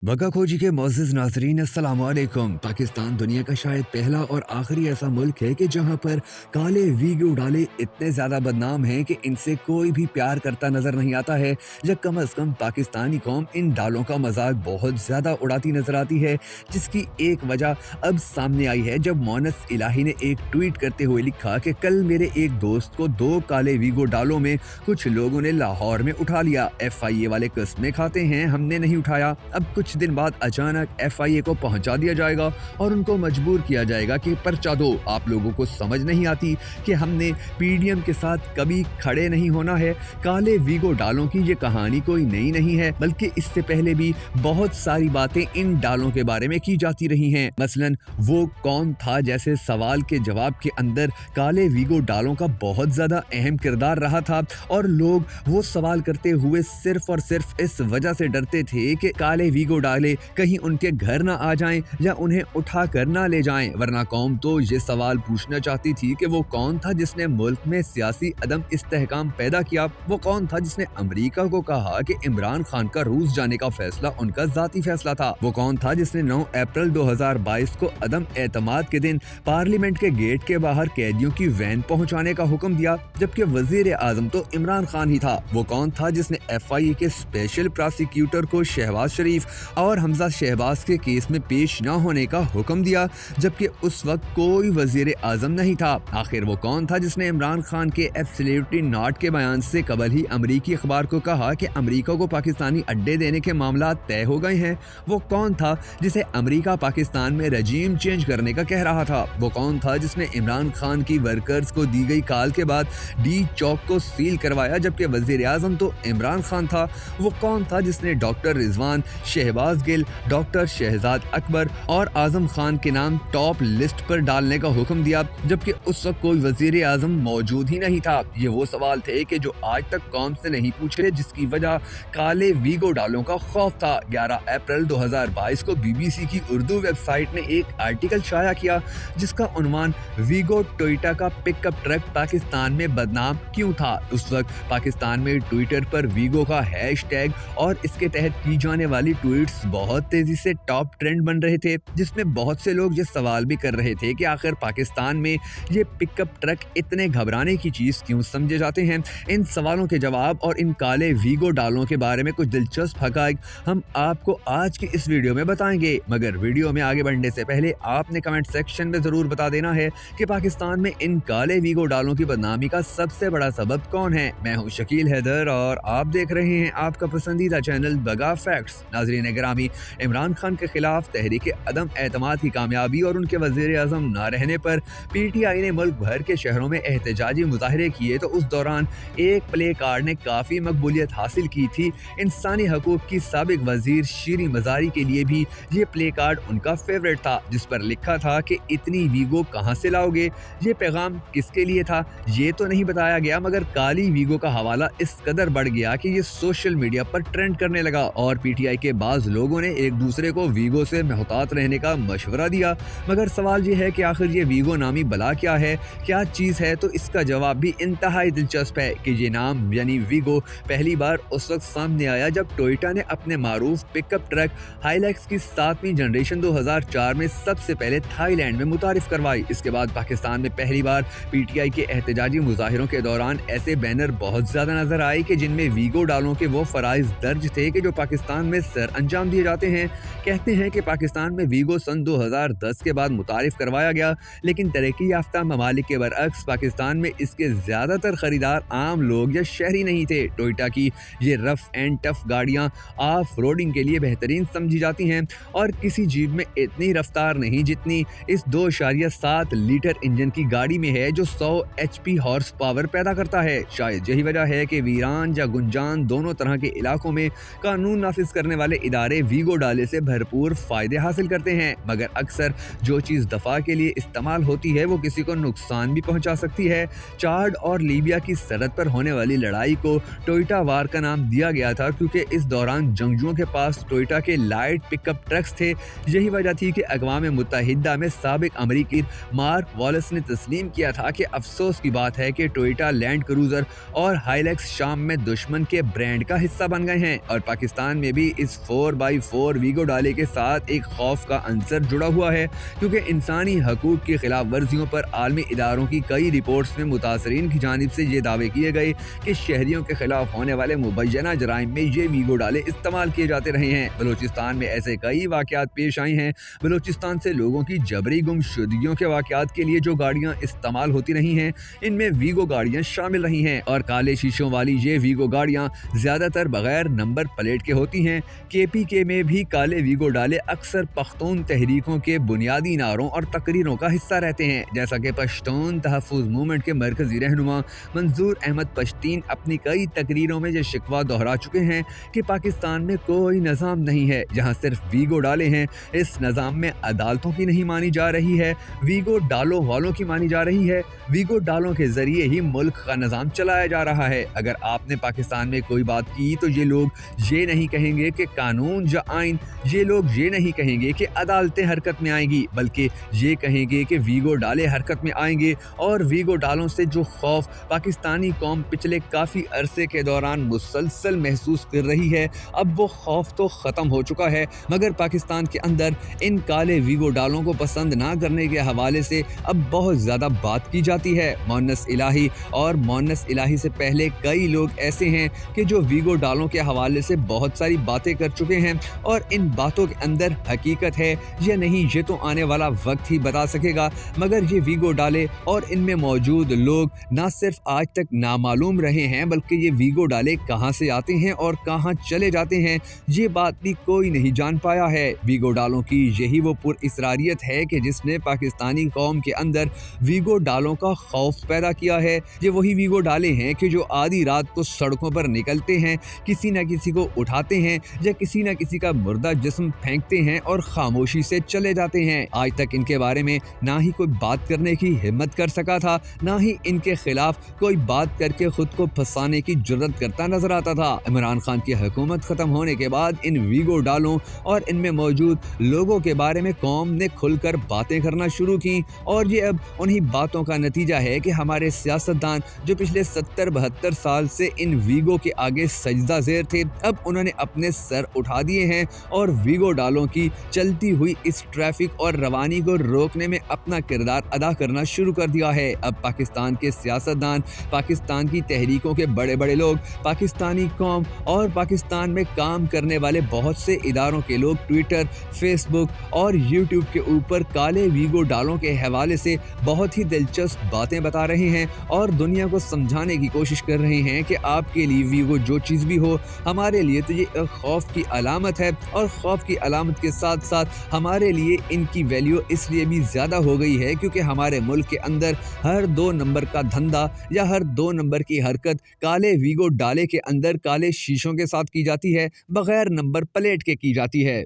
वका खोजी के मोअज़्ज़िज़ नाज़रीन अस्सलाम वालेकुम। पाकिस्तान दुनिया का शायद पहला और आखिरी ऐसा मुल्क है कि जहाँ पर काले वीगो डाले इतने ज़्यादा बदनाम हैं कि इनसे कोई भी प्यार करता नज़र नहीं आता है, या कम अज़ कम पाकिस्तानी कौम इन डालों का मजाक बहुत ज़्यादा उड़ाती नज़र आती है, जिसकी एक वजह अब सामने आई है जब मोनस इलाही ने एक ट्वीट करते हुए लिखा कि कल मेरे एक दोस्त को 2 काले वीगो डालों में कुछ लोगों ने लाहौर में उठा लिया। FIA वाले कस्में खाते हैं, हमने नहीं उठाया। अब कुछ दिन बाद अचानक FIA को पहुंचा दिया जाएगा और उनको मजबूर किया जाएगा कि पर्चा दो। आप लोगों को समझ नहीं आती कि हमने PDM के साथ कभी खड़े नहीं होना है। काले वीगो डालों की ये कहानी कोई नई नहीं है, बल्कि इससे पहले भी बहुत सारी बातें इन डालों के बारे में की जाती रही हैं। मसलन वो कौन था जैसे सवाल के जवाब के अंदर काले वीगो डालों का बहुत ज्यादा अहम किरदार रहा था, और लोग वो सवाल करते हुए सिर्फ और सिर्फ इस वजह से डरते थे कि काले वीगो डाले कहीं उनके घर ना आ जाएं या उन्हें उठा कर ना ले जाएं। वरना कौम तो ये सवाल पूछना चाहती थी कि वो कौन था जिसने मुल्क में सियासी अदम इस्तेहकाम पैदा किया। वो कौन था जिसने अमेरिका को कहा कि इमरान खान का रूस जाने का फैसला उनका जाती फैसला था। वो कौन था जिसने 9 अप्रैल 2022 को अदम एतमाद के दिन पार्लियामेंट के गेट के बाहर कैदियों की वैन पहुंचाने का हुक्म दिया, जबकि वजीर आजम तो इमरान खान ही था। वो कौन था जिसने FIA के स्पेशल प्रोसिक्यूटर को शहबाज शरीफ और हमजा शहबाज के केस में पेश न होने का हुक्म दिया, जबकि उस वक्त कोई वजीर आजम नहीं था। आखिर वो कौन था जिसने इमरान खान के एब्सोल्युटली नॉट के बयान से कबल ही अमरीकी अखबार को कहा कि अमरीका को पाकिस्तानी अड्डे देने के मामला तय हो गए हैं। वो कौन था जिसे अमरीका पाकिस्तान में रजीम चेंज करने का कह रहा था। वो कौन था जिसने इमरान खान की वर्कर्स को दी गई कॉल के बाद डी चौक को सील करवाया, जबकि वजीर आजम तो इमरान खान था। वो कौन था जिसने डॉक्टर रिजवान, शहबाज गिल, डॉक्टर शहजाद अकबर और आजम खान के नाम टॉप लिस्ट पर डालने का हुक्म दिया, जबकि उस वक्त कोई वजीर आजम मौजूद ही नहीं था। ये वो सवाल थे कि जो आज तक कौम से नहीं पूछे, जिसकी वजह काले वीगो डालों का खौफ था। 11 अप्रैल 2022 को BBC की उर्दू वेबसाइट ने एक आर्टिकल शाया किया जिसका उन्वान वीगो टोयोटा का पिकअप ट्रक पाकिस्तान में बदनाम क्यों था। उस वक्त पाकिस्तान में ट्विटर पर वीगो का हैशटैग और इसके तहत की जाने वाली ट्वीट्स बहुत तेजी से टॉप ट्रेंड बन रहे थे, जिसमें बहुत से लोग ये सवाल भी कर रहे थे कि आखिर पाकिस्तान में ये पिकअप ट्रक इतने घबराने की चीज क्यों समझे जाते हैं। इन सवालों के जवाब और इन काले वीगो डालों के बारे में कुछ दिलचस्प हकाइक हम आपको आज की इस वीडियो में बताएंगे, मगर वीडियो में आगे बढ़ने से पहले आपने कमेंट सेक्शन में जरूर बता देना है कि पाकिस्तान में इन काले वीगो डालों की बदनामी का सबसे बड़ा सबब कौन है। मैं हूं शकील हैदर और आप देख रहे हैं आपका पसंदीदा चैनल बगा फैक्ट्स। नाज़रीन गिरामी, इमरान खान के खिलाफ तहरीक अदम एतमाद की कामयाबी और उनके वजीर आजम न रहने पर PTI ने मुल्क भर के शहरों में एहतजाजी मुजाहरे किए, तो उस दौरान एक प्ले कार्ड ने काफ़ी मकबूलियत हासिल की थी। इंसानी हकूक की साबिक वजीर शीरी मजारी के लिए भी ये प्ले कार्ड उनका फेवरेट था, जिस पर लिखा था कि इतनी वीगो कहाँ से लाओगे। ये पैगाम किसके लिए था ये तो नहीं बताया गया, मगर काली वीगो का हवाला इस कदर बढ़ गया कि ये सोशल मीडिया पर ट्रेंड करने लगा और PTI के बाज लोगों ने एक दूसरे को वीगो से मोहतात रहने का मशवरा दिया। मगर सवाल ये है कि आखिर ये वीगो नामी बला क्या है, क्या चीज़ है। तो इसका जवाब भी इंतहाई दिलचस्प है कि ये नाम यानी वीगो पहली बार उस वक्त सामने आया जब टोयोटा ने अपने मारूफ पिकअप ट्रक हाइलैक्स की 7वीं जनरेशन 2004 में सबसे पहले थाईलैंड में मुतारिफ करवाई। इसके बाद पाकिस्तान में पहली बार PTI के एहतजाजी मुजाहिरों के दौरान ऐसे बैनर बहुत ज्यादा नजर आए कि जिनमें वीगो डालों के वो फराइज दर्ज थे कि जो पाकिस्तान में सर अंजाम दिए जाते हैं। कहते हैं कि पाकिस्तान में वीगो सन 2010 के बाद मुतारिफ करवाया गया, लेकिन तरक्की याफ्ता ममालिक के बरअक्स पाकिस्तान में इसके ज्यादातर खरीदार आम लोग या शहरी नहीं थे। टोयोटा की ये रफ एंड टफ गाड़ियां ऑफ रोडिंग के लिए बेहतरीन समझी जाती हैं और किसी जीप में इतनी रफ्तार नहीं जितनी इस 2.7 लीटर इंजन की गाड़ी में है जो 100 HP हॉर्स पावर पैदा करता है। शायद यही वजह है कि वीरान या गुंजान दोनों तरह के इलाकों में कानून नाफिज करने वाले इदारे वीगो डाले से भरपूर फ़ायदे हासिल करते हैं, मगर अक्सर जो चीज़ दफ़ा के लिए इस्तेमाल होती है वो किसी को नुकसान भी पहुंचा सकती है। चाड और लीबिया की सरहद पर होने वाली लड़ाई को टोयोटा वार का नाम दिया गया था क्योंकि इस दौरान जंगजुओं के पास टोयोटा के लाइट पिकअप ट्रक्स थे। यही वजह थी कि अक़वाम मुत्तहिदा में साबिक अमरीकी मार्क वॉलेस ने तस्लीम किया था कि अफसोस की बात है कि टोयोटा लैंड क्रूज़र और हाइलैक्स शाम में दुश्मन के ब्रांड का हिस्सा बन गए हैं और पाकिस्तान में भी इस 4x4 वीगो डाले के साथ एक खौफ का अंसर जुड़ा हुआ है क्योंकि इंसानी हकूक़ की खिलाफ वर्जियों पर आलमी इदारों की कई रिपोर्ट्स में मुतासरीन की जानिब से ये दावे किए गए कि शहरियों के खिलाफ होने वाले मुबैना जराइम में ये वीगो डाले इस्तेमाल किए जाते रहे हैं। बलूचिस्तान में ऐसे कई वाक़यात पेश आई हैं। बलूचिस्तान से लोगों की जबरी गुमशुदगियों के वाक़यात के लिए जो गाड़ियाँ इस्तेमाल होती रही हैं इनमें वीगो गाड़ियाँ शामिल रही हैं और काले शीशों वाली ये वीगो गाड़ियाँ ज़्यादातर बगैर नंबर प्लेट के होती हैं। KPK में भी काले वीगो डाले अक्सर पख्तून तहरीकों के बुनियादी नारों और तकरीरों का हिस्सा रहते हैं, जैसा कि पश्तून तहफ़्फ़ुज़ मूवमेंट के मरकज़ी रहनुमा मंजूर अहमद पश्तीन अपनी कई तकरीरों में ये शिकवा दोहरा चुके हैं कि पाकिस्तान में कोई निज़ाम नहीं है, जहाँ सिर्फ वीगो डाले हैं। इस निज़ाम में अदालतों की नहीं मानी जा रही है, वीगो डालों वालों की मानी जा रही है। वीगो डालों के ज़रिए ही मुल्क का निज़ाम चलाया जा रहा है। अगर आपने पाकिस्तान में कोई बात की तो ये लोग ये नहीं कहेंगे कि कानून या आइन, ये लोग ये नहीं कहेंगे कि अदालतें हरकत में आएंगी, बल्कि ये कहेंगे कि वीगो डाले हरकत में आएंगे। और वीगो डालों से जो खौफ पाकिस्तानी कौम पिछले काफ़ी अरसे के दौरान मुसलसल महसूस कर रही है, अब वो खौफ तो ख़त्म हो चुका है, मगर पाकिस्तान के अंदर इन काले वीगो डालों को पसंद ना करने के हवाले से अब बहुत ज़्यादा बात की जाती है। मोनस इलाही और मोनस इलाही से पहले कई लोग ऐसे हैं कि जो वीगो डालों के हवाले से बहुत सारी बातें कर चुके हैं और इन बातों के अंदर हकीकत है या नहीं ये तो आने वाला वक्त ही बता सकेगा, मगर ये वीगो डाले और इनमें मौजूद लोग ना सिर्फ आज तक नामालूम रहे हैं, बल्कि ये वीगो डाले कहाँ से आते हैं और कहाँ चले जाते हैं ये बात भी कोई नहीं जान पाया है। वीगो डालों की यही वो पुरइसरारियत है कि जिसने पाकिस्तानी कौम के अंदर वीगो डालों का खौफ पैदा किया है। ये वही वीगो डाले हैं कि जो आधी रात को सड़कों पर निकलते हैं, किसी न किसी को उठाते हैं या किसी न किसी का मुर्दा जिस्म फेंकते हैं और खामोशी से चले जाते हैं। आज तक इनके बारे में ना ही कोई बात करने की हिम्मत कर सका था, ना ही इनके खिलाफ कोई बात करके खुद को फंसाने की जुर्रत करता नजर आता था। इमरान खान की हुकूमत खत्म होने के बाद इन वीगो डालों और इनमें मौजूद लोगों के बारे में कौम ने खुलकर बातें करना शुरू की और ये अब उन्हीं बातों का नतीजा है कि हमारे सियासतदान जो पिछले 70-72 साल से इन वीगो के आगे सजदा ज़ेर थे, अब उन्होंने अपने सर उठा दिए हैं और वीगो डालों की चलती हुई इस ट्रैफिक और रवानी को रोकने में अपना किरदार अदा करना शुरू कर दिया है। अब पाकिस्तान के सियासतदान, पाकिस्तान की तहरीकों के बड़े बड़े लोग, पाकिस्तानी कौम और पाकिस्तान में काम करने वाले बहुत से इदारों के लोग ट्विटर, फेसबुक और यूट्यूब के ऊपर काले वीगो डालों के हवाले से बहुत ही दिलचस्प बातें बता रहे हैं और दुनिया को समझाने की कोशिश कर रहे हैं कि आपके लिए वीगो जो चीज़ भी हो, हमारे लिए तो ये एक खौफ की अलामत है और खौफ की अलामत के साथ साथ हमारे लिए इनकी वैल्यू इसलिए भी ज़्यादा हो गई है क्योंकि हमारे मुल्क के अंदर हर 2 नंबर का धंधा या हर 2 नंबर की हरकत काले वीगो डाले के अंदर काले शीशों के साथ की जाती है, बगैर नंबर प्लेट के की जाती है।